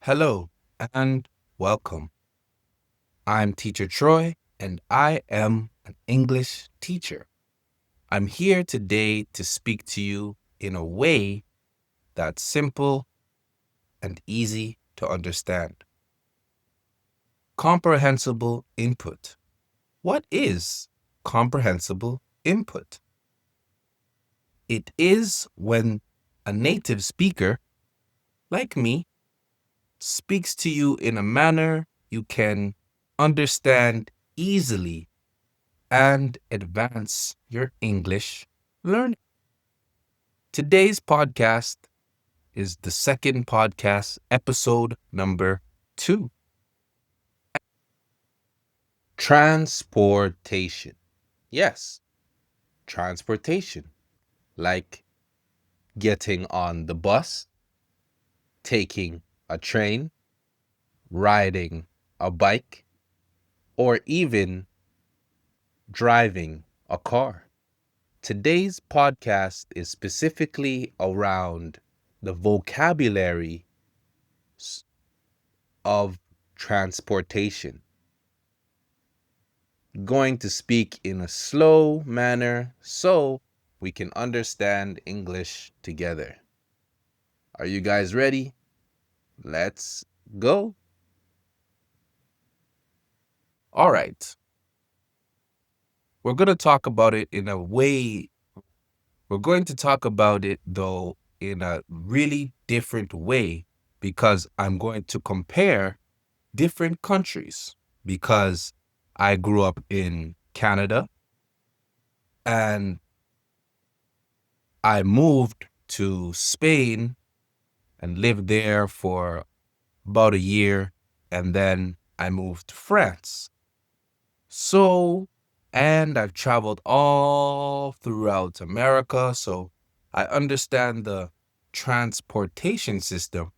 Hello and welcome. I'm Teacher Troy and I am an English teacher. I'm here today to speak to you in a way that's simple and easy to understand. Comprehensible input. What is comprehensible input? It is when a native speaker, like me, speaks to you in a manner you can understand easily and advance your English learning. Today's podcast is the second podcast, episode number 2. Transportation. Yes, transportation. Like getting on the bus, taking a train, riding a bike, or even driving a car. Today's podcast is specifically around the vocabulary of transportation. Going to speak in a slow manner so we can understand English together. Are you guys ready? Let's go. All right. We're going to talk about it in a way. We're going to talk about it, though, in a really different way because I'm going to compare different countries because I grew up in Canada and I moved to Spain and lived there for about a year, and then I moved to France. And I've traveled all throughout America, so I understand the transportation system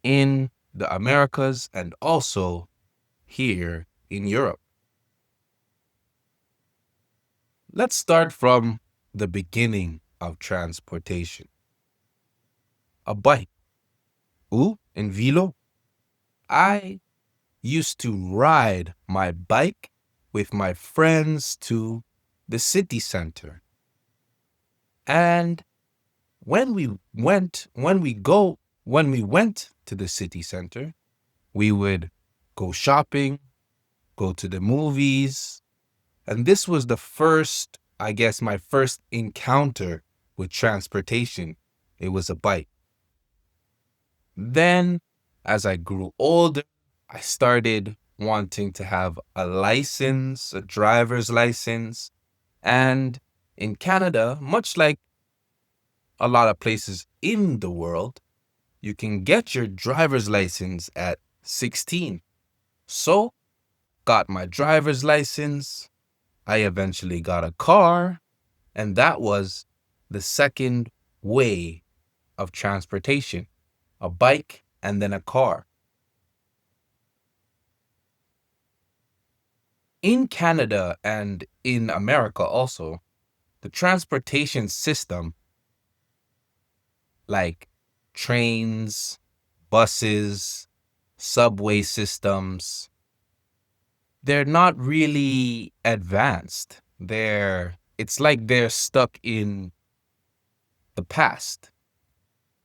in the Americas and also here in Europe. Let's start from the beginning of transportation. A bike. Ou un vélo. I used to ride my bike with my friends to the city center. And when we went to the city center, we would go shopping, go to the movies, and this was my first encounter with transportation. It was a bike. Then, as I grew older, I started wanting to have a license, a driver's license. And in Canada, much like a lot of places in the world, you can get your driver's license at 16. So, got my driver's license. I eventually got a car, and that was the second way of transportation, a bike and then a car. In Canada and in America also, the transportation system, like trains, buses, subway systems, they're not really advanced. It's like they're stuck in the past,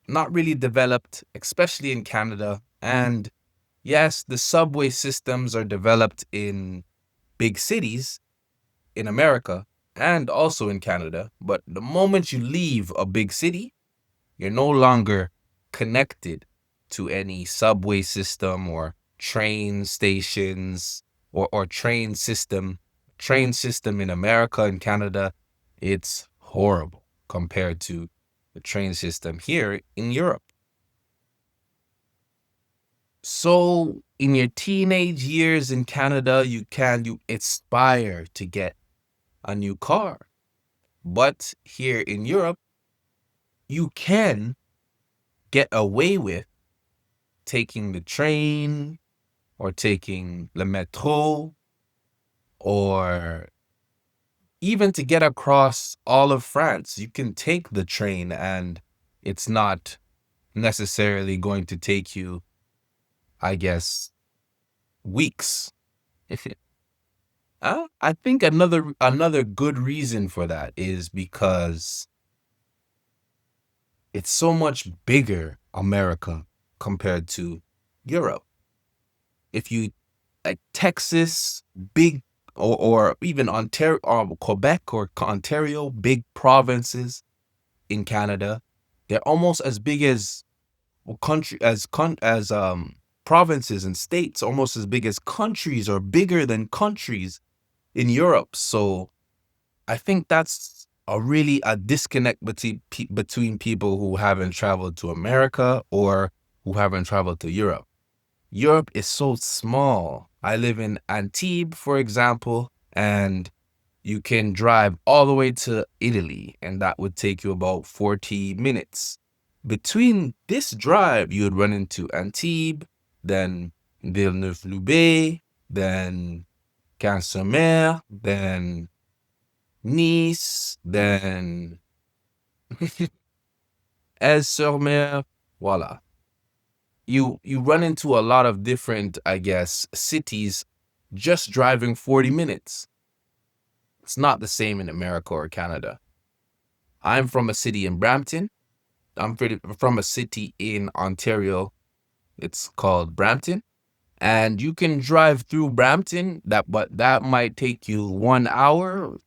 not really developed, especially in Canada. And yes, the subway systems are developed in big cities in America and also in Canada. But the moment you leave a big city, you're no longer connected to any subway system or train stations or train system. Train system in America and Canada, it's horrible compared to the train system here in Europe. So in your teenage years in Canada, you aspire to get a new car. But here in Europe, you can get away with taking the train or taking le métro, or even to get across all of France, you can take the train and it's not necessarily going to take you I guess, weeks. I think another good reason for that is because it's so much bigger, America, compared to Europe. If you like Texas, big, or even Ontario, or Quebec or Ontario, big provinces in Canada, they're almost as big as provinces and states, almost as big as countries, or bigger than countries in Europe. So I think that's a disconnect between people who haven't traveled to America or who haven't traveled to Europe. Europe is so small. I live in Antibes, for example, and you can drive all the way to Italy, and that would take you about 40 minutes. Between this drive, you would run into Antibes, then Villeneuve-Loubet, then qu'est-ce, then Nice, then Aix-sur-Mer. Voila. You run into a lot of different, I guess, cities just driving 40 minutes. It's not the same in America or Canada. I'm from a city in Brampton. From a city in Ontario. It's called Brampton. And you can drive through Brampton, but that might take you 1 hour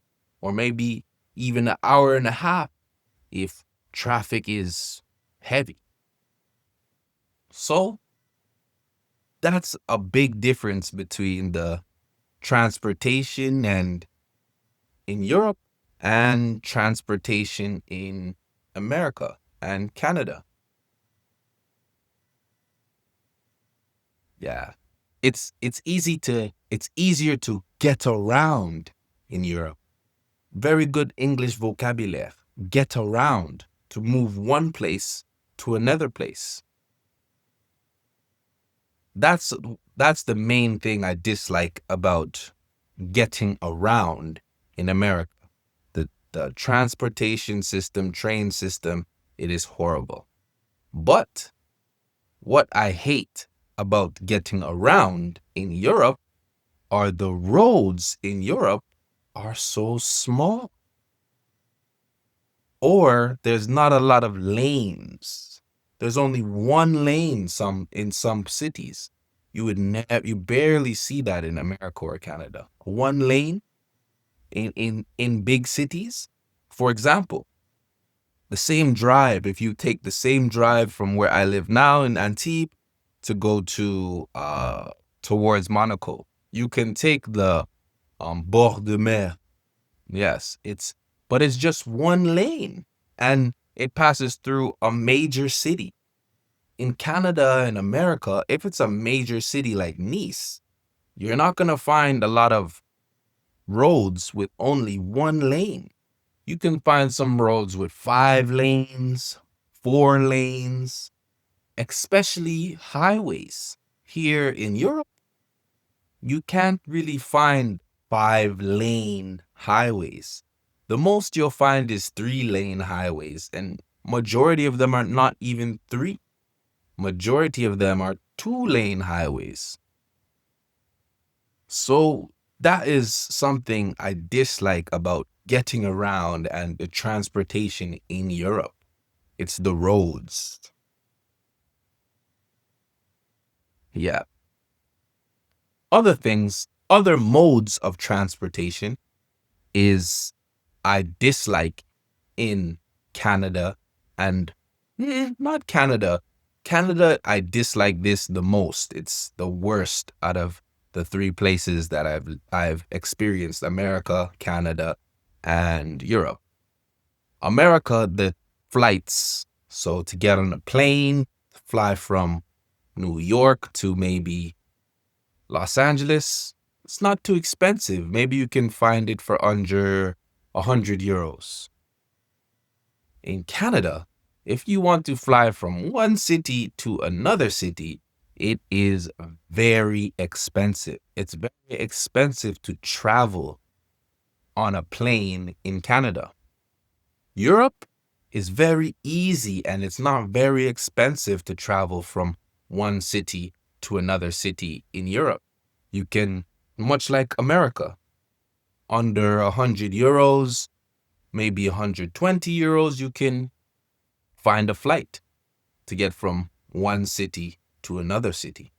or maybe even an hour and a half if traffic is heavy. So that's a big difference between the transportation and in Europe and transportation in America and Canada. Yeah. It's easier to get around in Europe. Very good English vocabulaire. Get around, to move one place to another place. That's the main thing I dislike about getting around in America. The transportation system, train system, it is horrible. But what I hate about getting around in Europe are the roads in Europe are so small. Or there's not a lot of lanes. There's only one lane in some cities. You barely see that in America or Canada. One lane in big cities. For example, if you take the same drive from where I live now in Antibes to go to towards Monaco, you can take the bord de mer. Yes, but it's just one lane, and it passes through a major city. In Canada and America, if it's a major city like Nice, you're not going to find a lot of roads with only one lane. You can find some roads with 5 lanes, 4 lanes, especially highways. Here in Europe, you can't really find 5-lane highways. The most you'll find is 3-lane highways, and majority of them are not even 3. Majority of them are 2-lane highways. So that is something I dislike about getting around and the transportation in Europe. It's the roads. Yeah. Other modes of transportation is I dislike in Canada and not Canada. Canada, I dislike this the most. It's the worst out of the 3 places that I've experienced: America, Canada, and Europe. America, the flights. So to get on a plane, fly from New York to maybe Los Angeles, it's not too expensive. Maybe you can find it for under 100 euros. In Canada, if you want to fly from one city to another city, it is very expensive. It's very expensive to travel on a plane in Canada. Europe is very easy, and it's not very expensive to travel from one city to another city in Europe. You can, much like America, under 100 euros, maybe 120 euros, you can find a flight to get from one city to another city.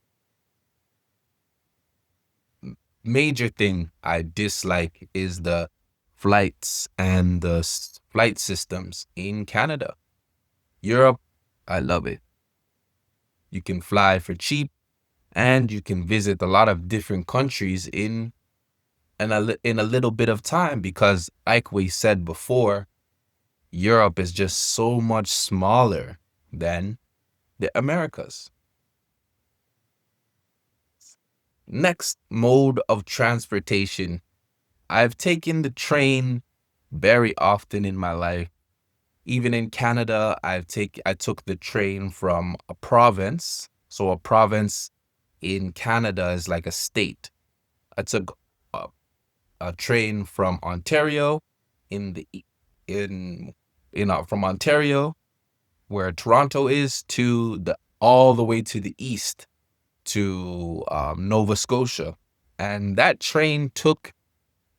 Major thing I dislike is the flights and the flight systems in Canada. Europe, I love it. You can fly for cheap and you can visit a lot of different countries in a little bit of time, because like we said before, Europe is just so much smaller than the Americas. Next mode of transportation. I've taken the train very often in my life. Even in Canada, I took the train from a province. So a province in Canada is like a state. I took a train from Ontario from Ontario, where Toronto is, to all the way to the east to Nova Scotia, and that train took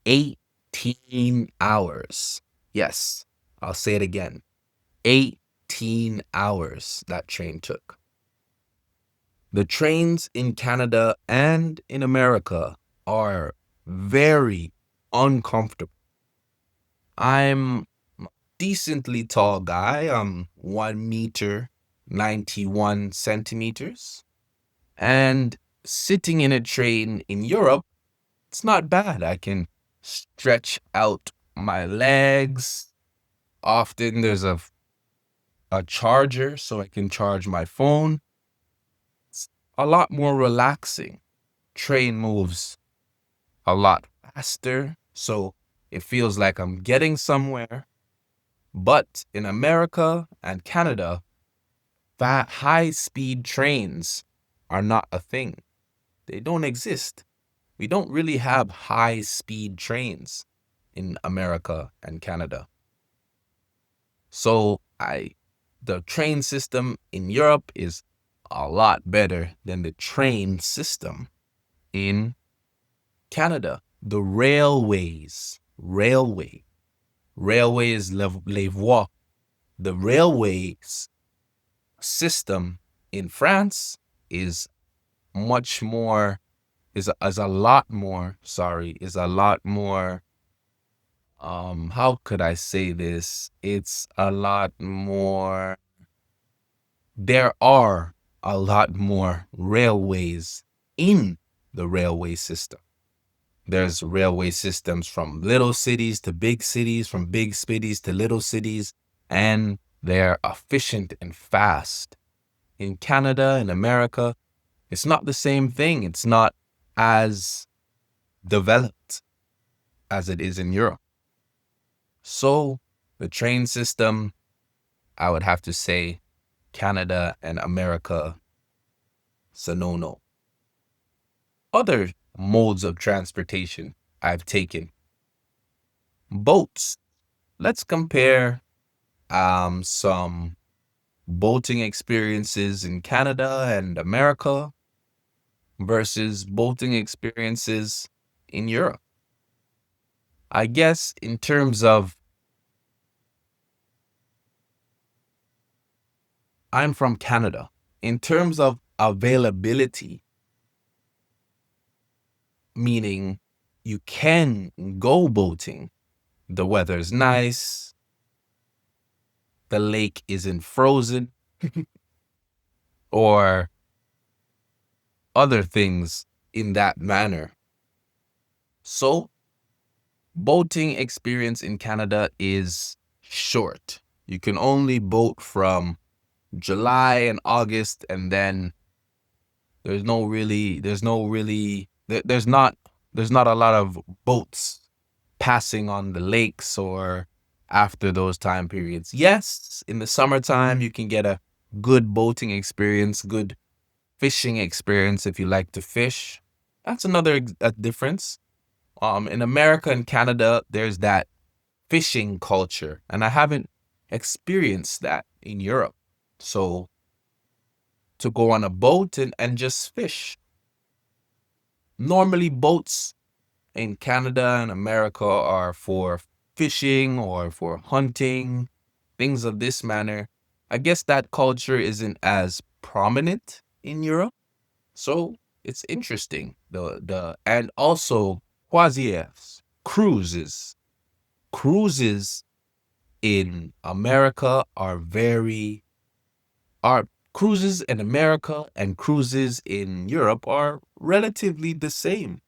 18 hours. Yes, I'll say it again. 18 hours that train took. The trains in Canada and in America are very uncomfortable. I'm a decently tall guy. I'm 1 meter 91 centimeters. And sitting in a train in Europe, it's not bad. I can stretch out my legs. Often there's a charger so I can charge my phone. It's a lot more relaxing. Train moves a lot faster, so it feels like I'm getting somewhere. But in America and Canada, high-speed trains are not a thing. They don't exist. We don't really have high-speed trains in America and Canada. So the train system in Europe is a lot better than the train system in Canada. The railways, les voies. The railways system in France is a lot more, how could I say this? It's a lot more, there are a lot more railways in the railway system. There's railway systems from little cities to big cities, from big cities to little cities, and they're efficient and fast. In Canada and America, it's not the same thing. It's not as developed as it is in Europe. So the train system, I would have to say Canada and America, it's a no-no. Other modes of transportation I've taken. Boats. Let's compare some boating experiences in Canada and America versus boating experiences in Europe. I guess in terms of, I'm from Canada. In terms of availability, meaning you can go boating, the weather's nice, the lake isn't frozen, or other things in that manner. So, boating experience in Canada is short. You can only boat from July and August, and then there's not a lot of boats passing on the lakes or after those time periods. Yes, in the summertime you can get a good boating experience, good fishing experience if you like to fish. That's another difference. In America and Canada, there's that fishing culture, and I haven't experienced that in Europe. So to go on a boat and just fish. Normally, boats in Canada and America are for fishing or for hunting, things of this manner. I guess that culture isn't as prominent in Europe. So it's interesting. And also croisières, cruises. Cruises in America are cruises in America and cruises in Europe are relatively the same.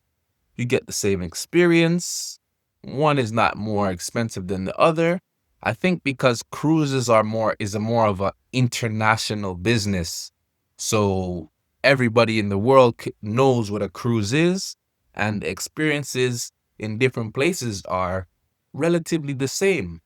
You get the same experience. One is not more expensive than the other. I think because cruises is a more of an international business. So everybody in the world knows what a cruise is, and the experiences in different places are relatively the same.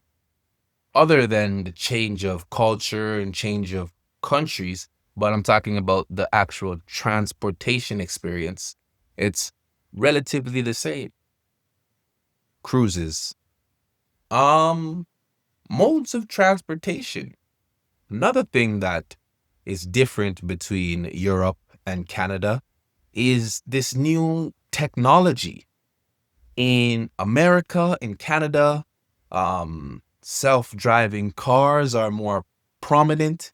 Other than the change of culture and change of countries, but I'm talking about the actual transportation experience. It's relatively the same. Cruises. Um, Modes of transportation. Another thing that is different between Europe and Canada is this new technology. In America, in Canada, self-driving cars are more prominent.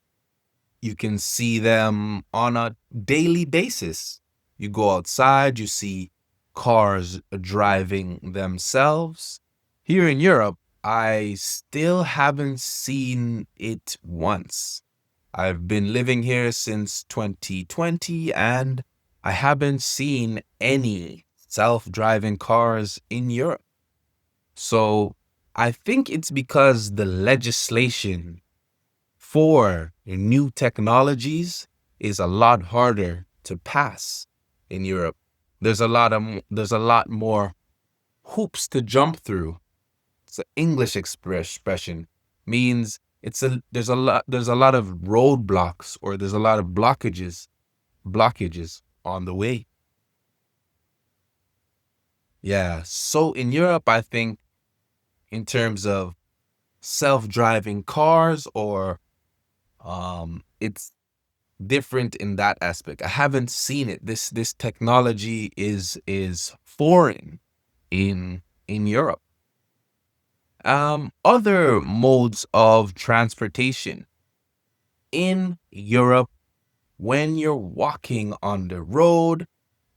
You can see them on a daily basis. You go outside, you see cars driving themselves. Here in Europe, I still haven't seen it once. I've been living here since 2020 and I haven't seen any self-driving cars in Europe. So I think it's because the legislation for new technologies is a lot harder to pass in Europe. There's a lot more hoops to jump through. It's an English expression, means there's a lot of roadblocks, or there's a lot of blockages on the way. Yeah. So in Europe, I think in terms of self-driving cars, or it's different in that aspect. I haven't seen it. This technology is foreign in Europe. Other modes of transportation in Europe. When you're walking on the road,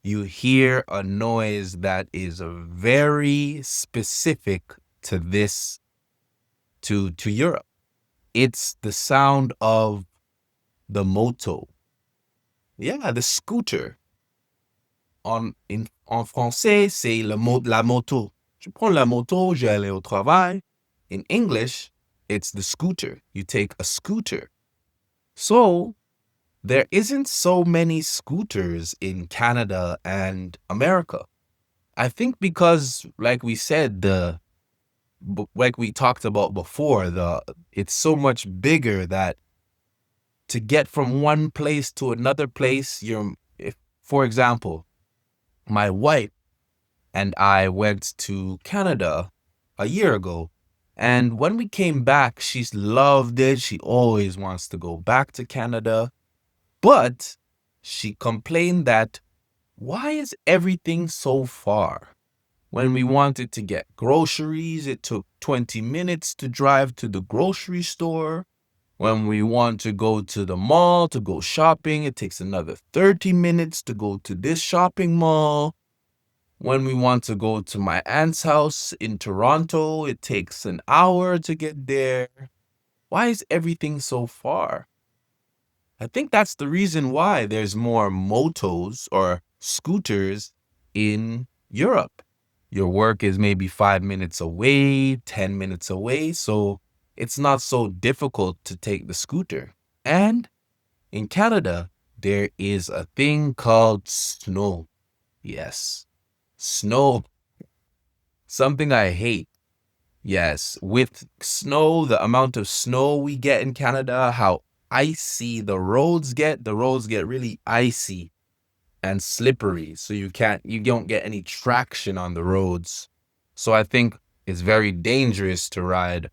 you hear a noise that is very specific to Europe. It's the sound of the moto. Yeah, the scooter. En français, c'est la moto. Je prends la moto, je vais aller au travail. In English, it's the scooter. You take a scooter. So there isn't so many scooters in Canada and America. I think because, like we said, like we talked about before, it's so much bigger that to get from one place to another place, for example, my wife and I went to Canada a year ago. And when we came back, she's loved it. She always wants to go back to Canada. But she complained that, why is everything so far? When we wanted to get groceries, it took 20 minutes to drive to the grocery store. When we want to go to the mall to go shopping, it takes another 30 minutes to go to this shopping mall. When we want to go to my aunt's house in Toronto, it takes an hour to get there. Why is everything so far? I think that's the reason why there's more motos or scooters in Europe. Your work is maybe 5 minutes away, 10 minutes away, so it's not so difficult to take the scooter. And in Canada, there is a thing called snow. Yes, snow. Something I hate. Yes, with snow, the amount of snow we get in Canada, how icy the roads get really icy and slippery. So you don't get any traction on the roads. So I think it's very dangerous to ride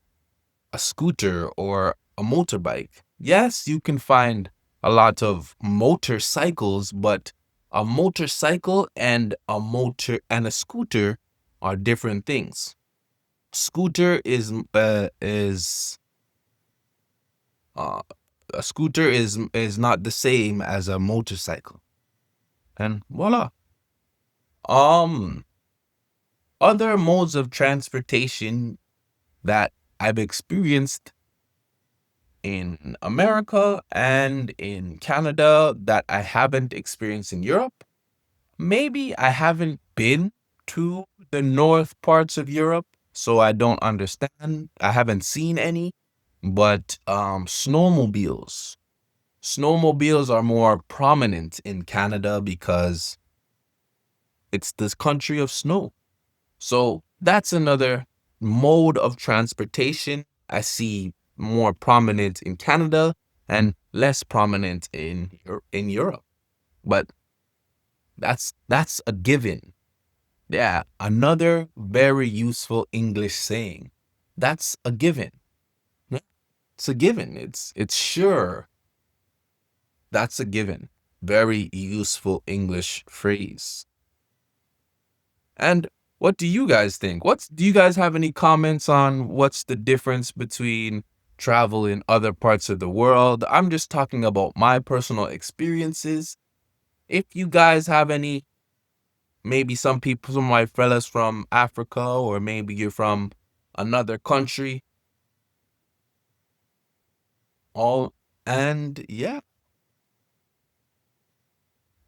a scooter or a motorbike. Yes, you can find a lot of motorcycles, but a motorcycle and a scooter are different things. Scooter is uh, a scooter is not the same as a motorcycle. And voila. Um, Other modes of transportation that I've experienced in America and in Canada that I haven't experienced in Europe. Maybe I haven't been to the north parts of Europe, so I don't understand. I haven't seen any, but snowmobiles. Snowmobiles are more prominent in Canada because it's this country of snow. So that's another mode of transportation I see more prominent in Canada and less prominent in Europe. But that's a given. Yeah, another very useful English saying. That's a given. Yeah, it's a given. It's sure. That's a given. Very useful English phrase. And what do you guys think? Do you guys have any comments on what's the difference between travel in other parts of the world? I'm just talking about my personal experiences. If you guys have any, maybe some of my fellas from Africa, or maybe you're from another country, all and yeah.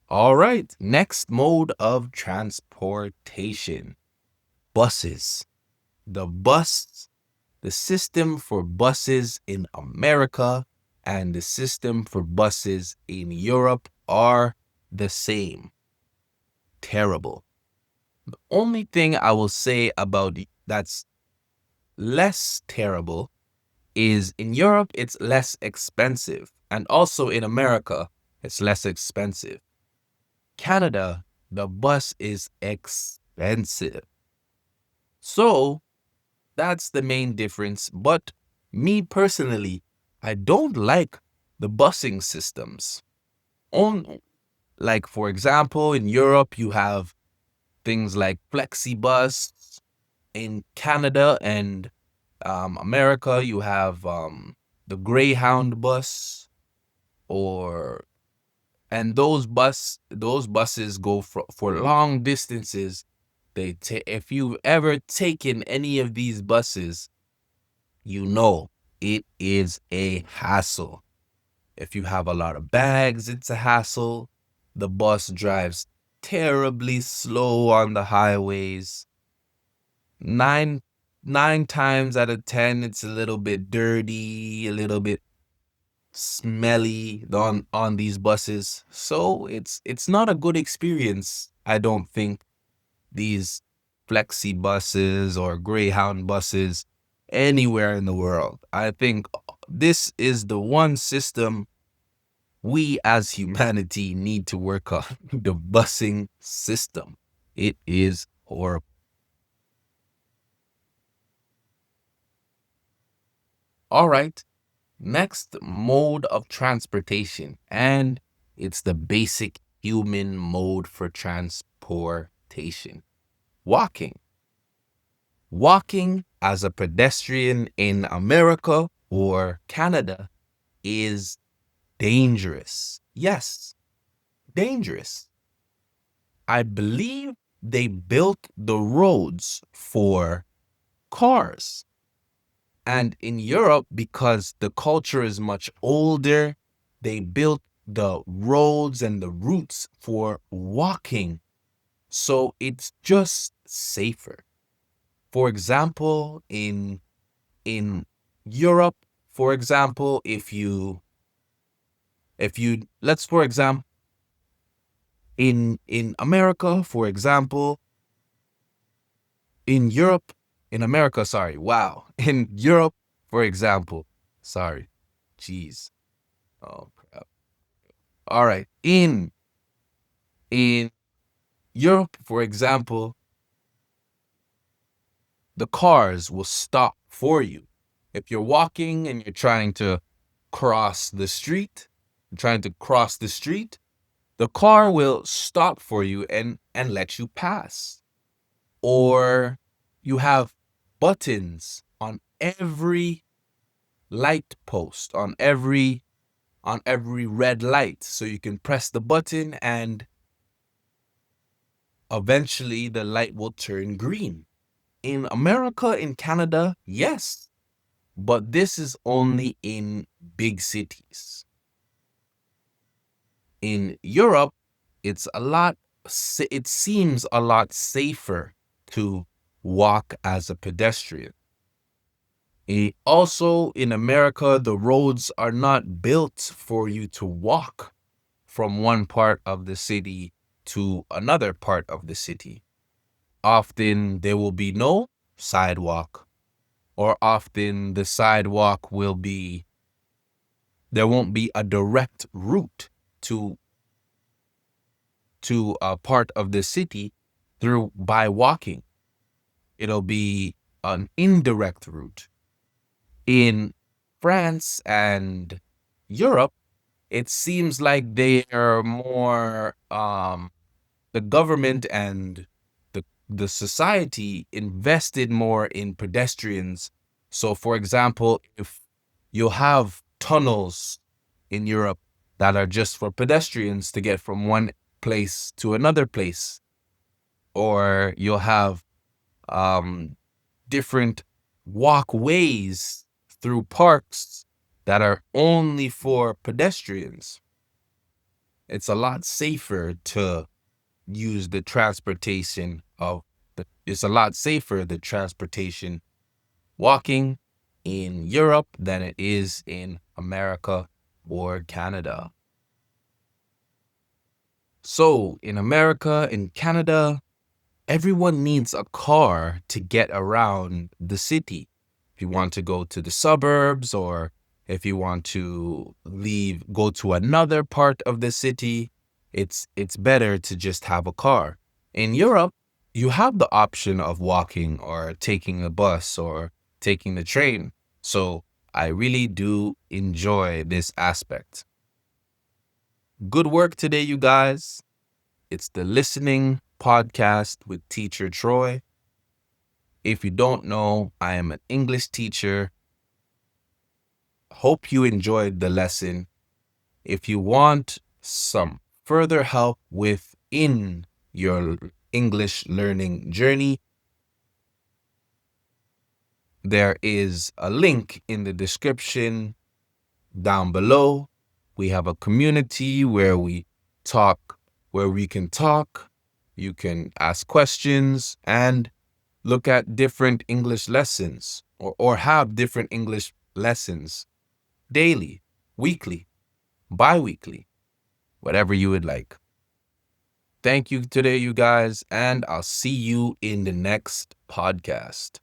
All right. Next mode of transportation. Buses. The bus, the system for buses in America and the system for buses in Europe are the same. Terrible. The only thing I will say about that's less terrible is in Europe, it's less expensive. And also in America, it's less expensive. Canada, the bus is expensive. So that's the main difference. But me personally, I don't like the busing systems. Like, for example, in Europe, you have things like flexibus. In Canada and America, you have the Greyhound bus, or and those buses go for long distances. If you've ever taken any of these buses, you know it is a hassle. If you have a lot of bags, it's a hassle. The bus drives terribly slow on the highways. Nine nine times out of 10, it's a little bit dirty, a little bit smelly on these buses. So it's not a good experience, I don't think, these flexi buses or Greyhound buses anywhere in the world. I think this is the one system we as humanity need to work on, the busing system. It is horrible. All right. Next mode of transportation, and it's the basic human mode for transportation. Walking. Walking as a pedestrian in America or Canada is dangerous. Yes, dangerous. I believe they built the roads for cars. And in Europe, because the culture is much older, they built the roads and the routes for walking. So it's just safer. For example, in Europe, for example, if you let's for example in America, for example, in Europe, in America, sorry, wow. In Europe, for example, sorry, jeez, oh crap. All right, in Europe, for example, the cars will stop for you. If you're walking and you're trying to cross the street, trying to cross the street, the car will stop for you and let you pass. Or you have buttons on every light post, on every red light. So you can press the button and eventually the light will turn green. In America, in Canada, yes, but this is only in big cities. In Europe, it seems a lot safer to walk as a pedestrian. Also, in America, the roads are not built for you to walk from one part of the city to another part of the city. Often there will be no sidewalk, or often the sidewalk there won't be a direct route to a part of the city through by walking. It'll be an indirect route. In France and Europe, it seems like they are more the government and the society invested more in pedestrians. So for example, if you have tunnels in Europe that are just for pedestrians to get from one place to another place, or you'll have different walkways through parks that are only for pedestrians. It's a lot safer to use the transportation walking in Europe than it is in America or Canada. So in America, in Canada, everyone needs a car to get around the city. If you want to go to the suburbs, or if you want to go to another part of the city, it's better to just have a car. In Europe, you have the option of walking or taking a bus or taking the train. So I really do enjoy this aspect. Good work today, you guys. It's the Listening Podcast with Teacher Troy. If you don't know, I am an English teacher. Hope you enjoyed the lesson. If you want some further help within your English learning journey, there is a link in the description down below. We have a community where we can talk. You can ask questions and look at different English lessons, or have different English lessons daily, weekly, bi-weekly, whatever you would like. Thank you today, you guys, and I'll see you in the next podcast.